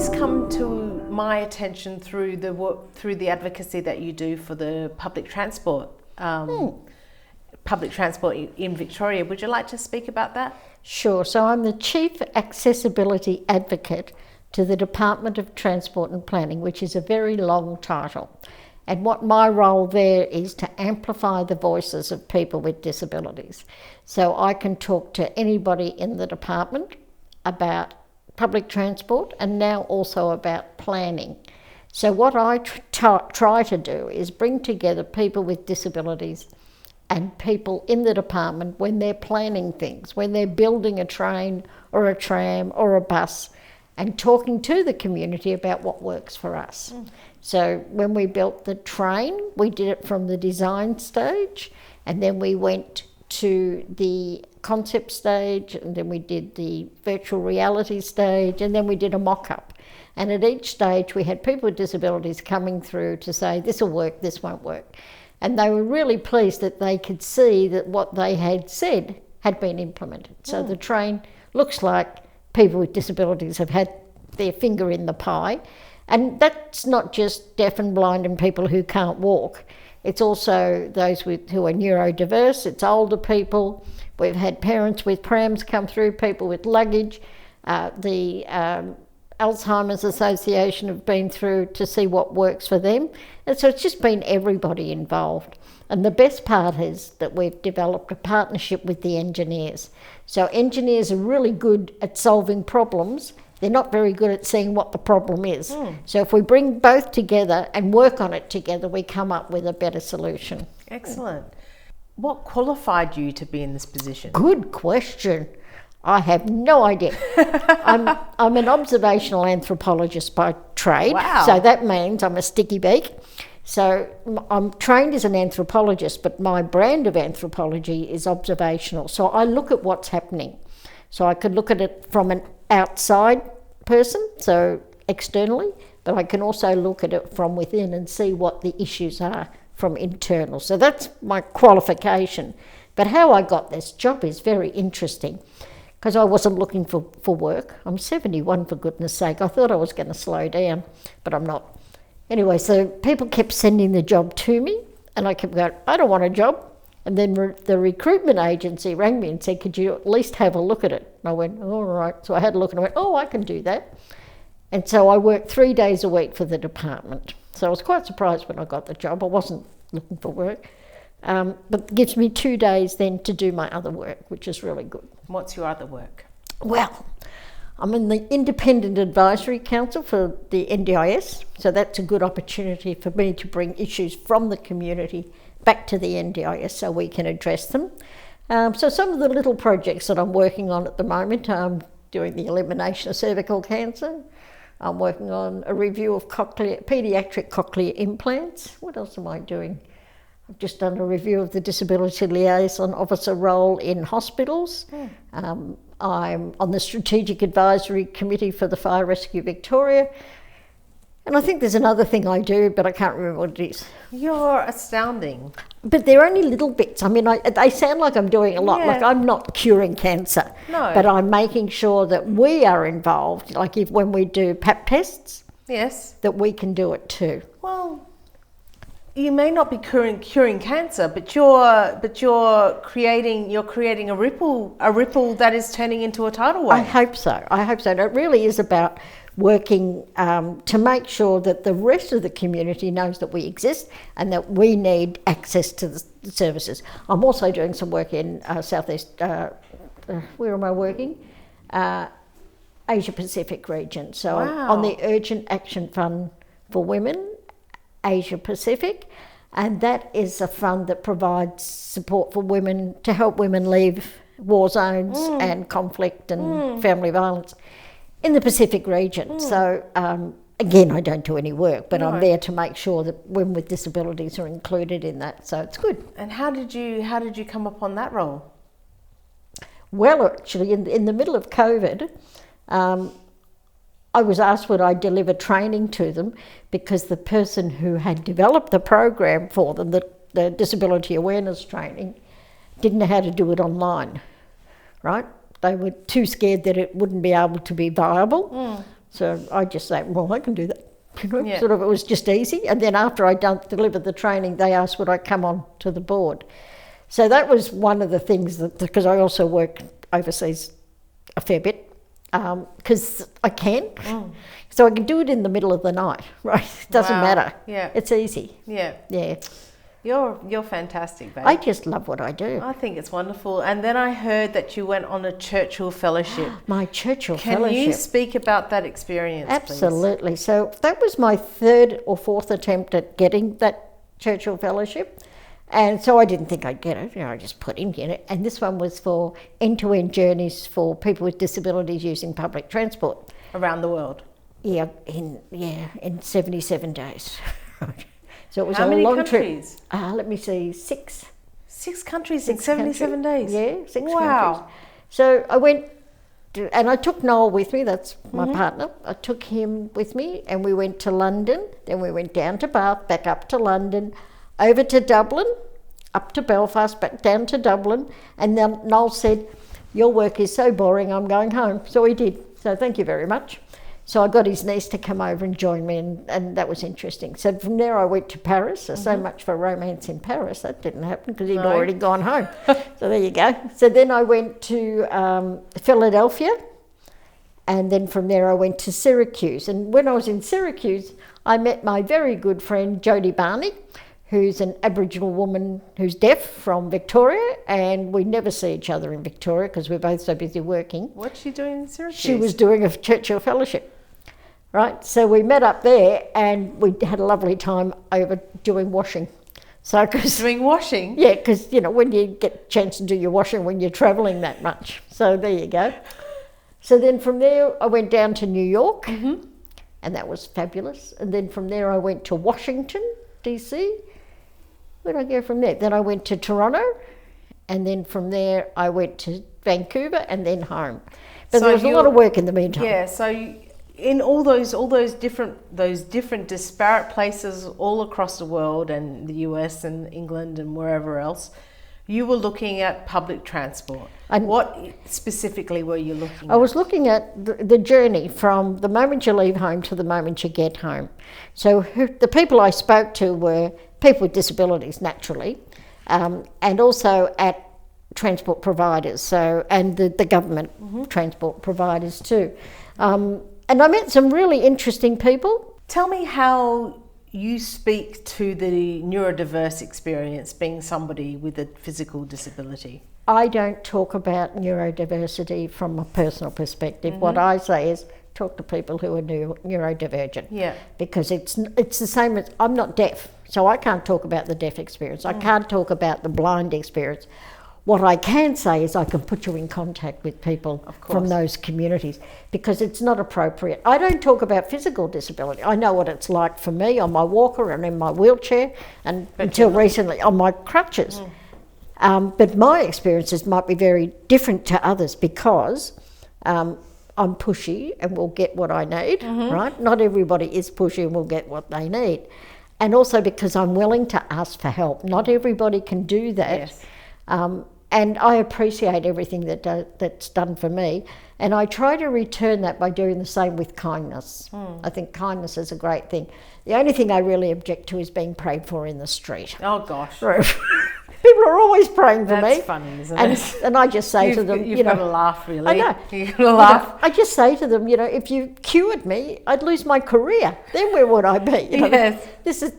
this come to my attention through the advocacy that you do for the public transport in Victoria. Would you like to speak about that? Sure. So I'm the Chief Accessibility Advocate to the Department of Transport and Planning, which is a very long title. And what my role there is to amplify the voices of people with disabilities. So I can talk to anybody in the department about public transport and now also about planning. So what I try to do is bring together people with disabilities and people in the department when they're planning things, when they're building a train or a tram or a bus, and talking to the community about what works for us. So when we built the train, we did it from the design stage, and then we went to the concept stage, and then we did the virtual reality stage, and then we did a mock-up. And at each stage we had people with disabilities coming through to say, this will work, this won't work. And they were really pleased that they could see that what they had said had been implemented. So the train looks like people with disabilities have had their finger in the pie. And that's not just deaf and blind and people who can't walk. It's also those who are neurodiverse, it's older people. We've had parents with prams come through, people with luggage. The Alzheimer's Association have been through to see what works for them. And so it's just been everybody involved. And the best part is that we've developed a partnership with the engineers. So engineers are really good at solving problems. They're not very good at seeing what the problem is. So if we bring both together and work on it together, we come up with a better solution. Excellent. What qualified you to be in this position? Good question. I have no idea. I'm an observational anthropologist by trade. Wow. So that means I'm a sticky beak. So I'm trained as an anthropologist, but my brand of anthropology is observational. So I look at what's happening. So I could look at it from an outside person, so externally, but I can also look at it from within and see what the issues are from internal. So that's my qualification. But how I got this job is very interesting, because I wasn't looking for work. I'm 71, for goodness sake. I thought I was going to slow down, but I'm not. Anyway, so people kept sending the job to me, and I kept going, I don't want a job. And then the recruitment agency rang me and said, could you at least have a look at it? And I went, all right. So I had a look and I went, oh, I can do that. And so I worked 3 days a week for the department. So I was quite surprised when I got the job. I wasn't looking for work. But it gives me 2 days then to do my other work, which is really good. What's your other work? Well, I'm in the Independent Advisory Council for the NDIS. So that's a good opportunity for me to bring issues from the community back to the NDIS so we can address them. So some of the little projects that I'm working on at the moment, I'm doing the elimination of cervical cancer. I'm working on a review of paediatric cochlear implants. What else am I doing? I've just done a review of the Disability Liaison Officer role in hospitals. I'm on the Strategic Advisory Committee for the Fire Rescue Victoria. And I think there's another thing I do, but I can't remember what it is. You're astounding. But they're only little bits. I mean, they sound like I'm doing a lot. Yeah. Like I'm not curing cancer. No. But I'm making sure that we are involved. Like when we do PAP tests, Yes. that we can do it too. Well, you may not be curing cancer, but you're creating a ripple that is turning into a tidal wave. I hope so. And it really is about working to make sure that the rest of the community knows that we exist and that we need access to the services. I'm also doing some work in Southeast, where am I working? Asia Pacific region. So Wow. I'm on the Urgent Action Fund for Women, Asia Pacific, and that is a fund that provides support for women to help women leave war zones and conflict and family violence in the Pacific region. So again, I don't do any work, but I'm there to make sure that women with disabilities are included in that. So it's good. And how did you come upon that role? Well, actually, in the middle of COVID, I was asked would I deliver training to them, because the person who had developed the program for them, the disability awareness training, didn't know how to do it online, right? They were too scared that it wouldn't be able to be viable. So I just say, well, I can do that. Yeah. Sort of, it was just easy. And then after I delivered the training, they asked would I come on to the board. So that was one of the things that, because I also work overseas a fair bit, because I can. So I can do it in the middle of the night, right? It doesn't matter. Yeah. It's easy. Yeah. Yeah. You're fantastic, babe. I just love what I do. I think it's wonderful. And then I heard that you went on a Churchill Fellowship. My Churchill Can Fellowship. you speak about that experience, Absolutely. So that was my third or fourth attempt at getting that Churchill Fellowship. And so I didn't think I'd get it. I just put in it. And this one was for end-to-end journeys for people with disabilities using public transport. please? Around the world. Yeah, in 77 days. So it was How a many long countries? trip. Let me see, 6. 6 countries in 77 days? Yeah, 6 Wow. countries. So I went, and I took Noel with me, that's my partner. I took him with me and we went to London, then we went down to Bath, back up to London, over to Dublin, up to Belfast, back down to Dublin, and then Noel said, your work is so boring, I'm going home. So he did, so thank you very much. So I got his niece to come over and join me, and that was interesting. So from there I went to Paris. So much for romance in Paris. That didn't happen because he'd already gone home. So there you go. So then I went to Philadelphia, and then from there I went to Syracuse. And when I was in Syracuse, I met my very good friend Jodie Barney, who's an Aboriginal woman who's deaf from Victoria, and we never see each other in Victoria because we're both so busy working. What's she doing in Syracuse? She was doing a Churchill Fellowship. Right, so we met up there and we had a lovely time over doing washing. So, doing washing? Yeah, because, when you get a chance to do your washing when you're travelling that much. So there you go. So then from there I went down to New York, and that was fabulous. And then from there I went to Washington, DC. Where did I go from there? Then I went to Toronto, and then from there I went to Vancouver and then home. But So there was a lot of work in the meantime. Yeah, so in all those different disparate places all across the world and the US and England and wherever else, you were looking at public transport. And what specifically were you looking at? I was looking at the journey from the moment you leave home to the moment you get home. So the people I spoke to were people with disabilities, naturally, and also at transport providers, and the government transport providers too. And I met some really interesting people. Tell me how you speak to the neurodiverse experience, being somebody with a physical disability. I don't talk about neurodiversity from a personal perspective. What I say is talk to people who are neurodivergent. Yeah. Because it's the same as, I'm not deaf, so I can't talk about the deaf experience. I can't talk about the blind experience. What I can say is I can put you in contact with people from those communities, because it's not appropriate. I don't talk about physical disability. I know what it's like for me on my walker and in my wheelchair, and until recently on my crutches. But my experiences might be very different to others because I'm pushy and will get what I need, right? Not everybody is pushy and will get what they need. And also because I'm willing to ask for help. Not everybody can do that. Yes. And I appreciate everything that's done for me. And I try to return that by doing the same with kindness. I think kindness is a great thing. The only thing I really object to is being prayed for in the street. Oh gosh. People are always praying for me. That's funny, isn't it? And I just say to them, you've got to laugh, really. I know. You've got to laugh. I just say to them, if you cured me, I'd lose my career. Then where would I be? Yes. This is,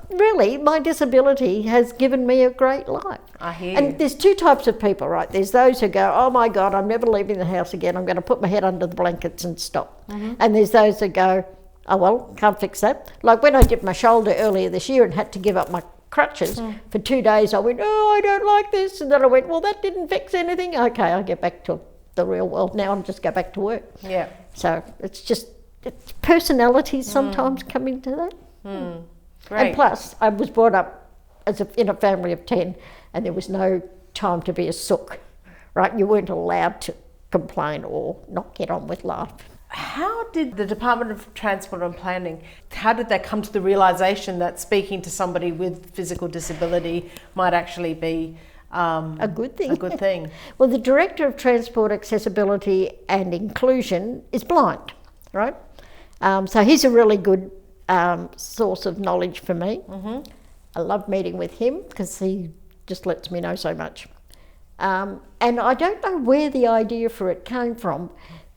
really, my disability has given me a great life. I hear And you. there's two types of people, right? There's those who go, oh my God, I'm never leaving the house again. I'm going to put my head under the blankets and stop. And there's those that go, oh well, can't fix that. Like when I did my shoulder earlier this year and had to give up my crutches for 2 days, I went, oh, I don't like this. And then I went, well, that didn't fix anything. Okay, I'll get back to the real world now and just go back to work. Yeah. So it's personalities sometimes come into that. Great. And plus, I was brought up in a family of 10, and there was no time to be a sook, right? You weren't allowed to complain or not get on with life. How did the Department of Transport and Planning, how did they come to the realisation that speaking to somebody with physical disability might actually be a good thing? A good thing. Well, the Director of Transport, Accessibility and Inclusion is blind, right? So he's a really good source of knowledge for me. I love meeting with him because he just lets me know so much. And I don't know where the idea for it came from,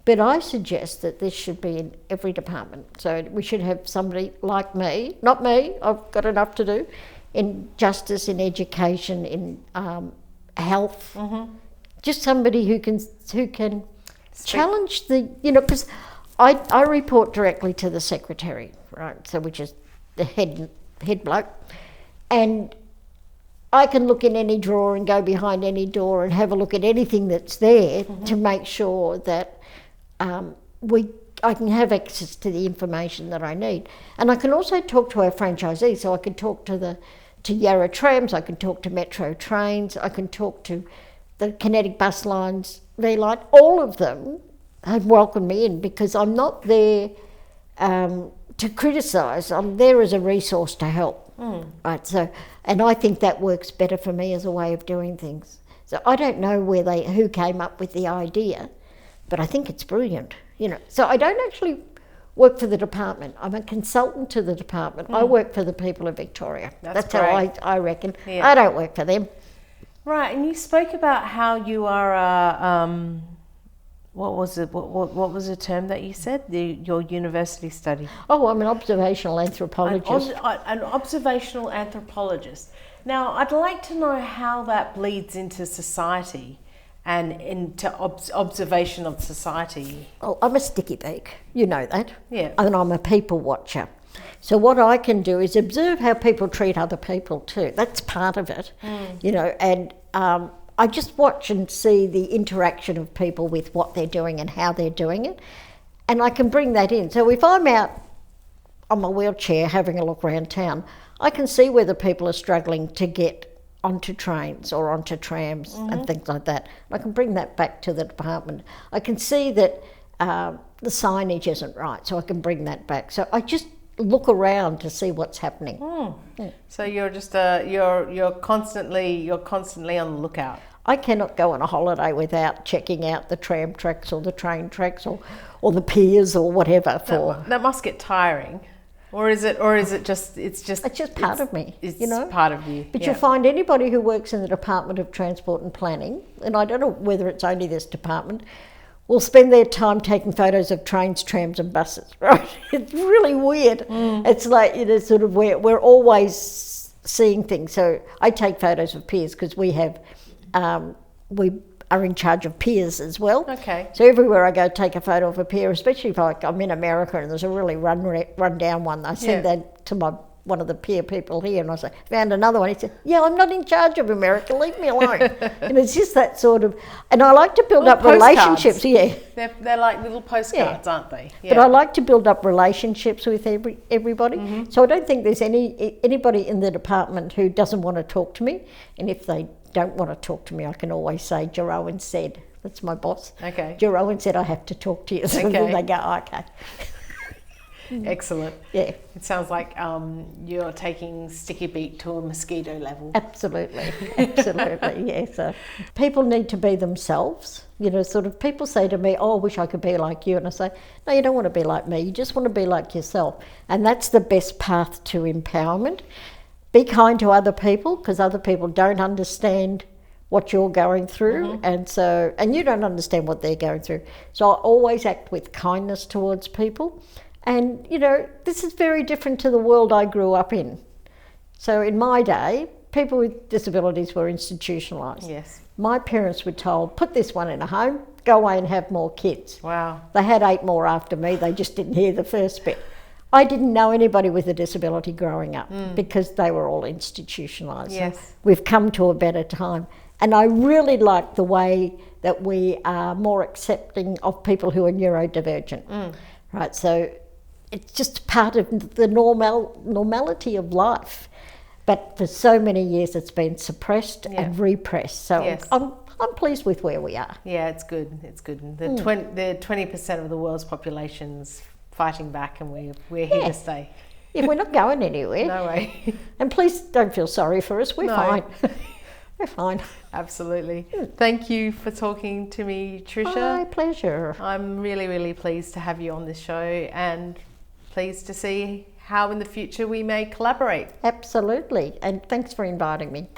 but I suggest that this should be in every department. So we should have somebody like me, not me, I've got enough to do, in justice, in education, in health. Just somebody who can challenge the, because I report directly to the secretary, right? So which is the head bloke, and I can look in any drawer and go behind any door and have a look at anything that's there to make sure that I can have access to the information that I need. And I can also talk to our franchisees, so I can talk to Yarra Trams, I can talk to Metro Trains, I can talk to the Kinetic Bus Lines, V-Line, all of them have welcomed me in because I'm not there to criticise, I'm there as a resource to help. Right, so, and I think that works better for me as a way of doing things. So I don't know who came up with the idea, but I think it's brilliant, So I don't actually work for the department. I'm a consultant to the department. I work for the people of Victoria. That's how I reckon. Yeah. I don't work for them. Right, and you spoke about how you are a, what was it? What was the term that you said? Your university study. Oh, I'm an observational anthropologist. An observational anthropologist. Now, I'd like to know how that bleeds into society and into observation of society. Oh, I'm a sticky beak. You know that. Yeah. And I'm a people watcher. So what I can do is observe how people treat other people too. That's part of it, and I just watch and see the interaction of people with what they're doing and how they're doing it. And I can bring that in. So if I'm out on my wheelchair having a look around town, I can see whether people are struggling to get onto trains or onto trams and things like that. I can bring that back to the department. I can see that the signage isn't right, so I can bring that back. So I just look around to see what's happening. So you're just you're constantly on the lookout. I cannot go on a holiday without checking out the tram tracks or the train tracks or the piers or whatever. That must get tiring, or is it just it's just part of me. It's part of you. But you'll find anybody who works in the Department of Transport and Planning, and I don't know whether it's only this department, will spend their time taking photos of trains, trams and buses, right? It's really weird. It's like, sort of we're always seeing things. So I take photos of piers because we are in charge of piers as well. Okay. So everywhere I go, take a photo of a pier, especially if I'm in America and there's a really run down one. I send that to one of the pier people here, and I say, found another one. He said, yeah, I'm not in charge of America, leave me alone. And it's just that sort of, and I like to build up relationships. Yeah, they're like little postcards, aren't they? Yeah. But I like to build up relationships with everybody. So I don't think there's anybody in the department who doesn't want to talk to me, and if they don't want to talk to me, I can always say, Jeroen said, that's my boss. Okay. Jeroen said I have to talk to you. So then they go, okay. Excellent. Yeah. It sounds like you're taking sticky beak to a mosquito level. Absolutely. Yeah. So people need to be themselves. Sort of people say to me, oh, I wish I could be like you. And I say, no, you don't want to be like me. You just want to be like yourself. And that's the best path to empowerment. Be kind to other people because other people don't understand what you're going through, and you don't understand what they're going through. So I always act with kindness towards people. And, this is very different to the world I grew up in. So in my day, people with disabilities were institutionalised. Yes. My parents were told, put this one in a home, go away and have more kids. Wow. They had 8 more after me, they just didn't hear the first bit. I didn't know anybody with a disability growing up because they were all institutionalised. Yes. So we've come to a better time. And I really like the way that we are more accepting of people who are neurodivergent. Right, so it's just part of the normality of life. But for so many years it's been suppressed and repressed. So I'm pleased with where we are. Yeah, it's good. The 20% of the world's population's fighting back, and we're here to stay. Yeah, we're not going anywhere. No way. And please don't feel sorry for us. We're fine. We're fine. Absolutely. Thank you for talking to me, Tricia. My pleasure. I'm really, really pleased to have you on this show and pleased to see how in the future we may collaborate. Absolutely. And thanks for inviting me.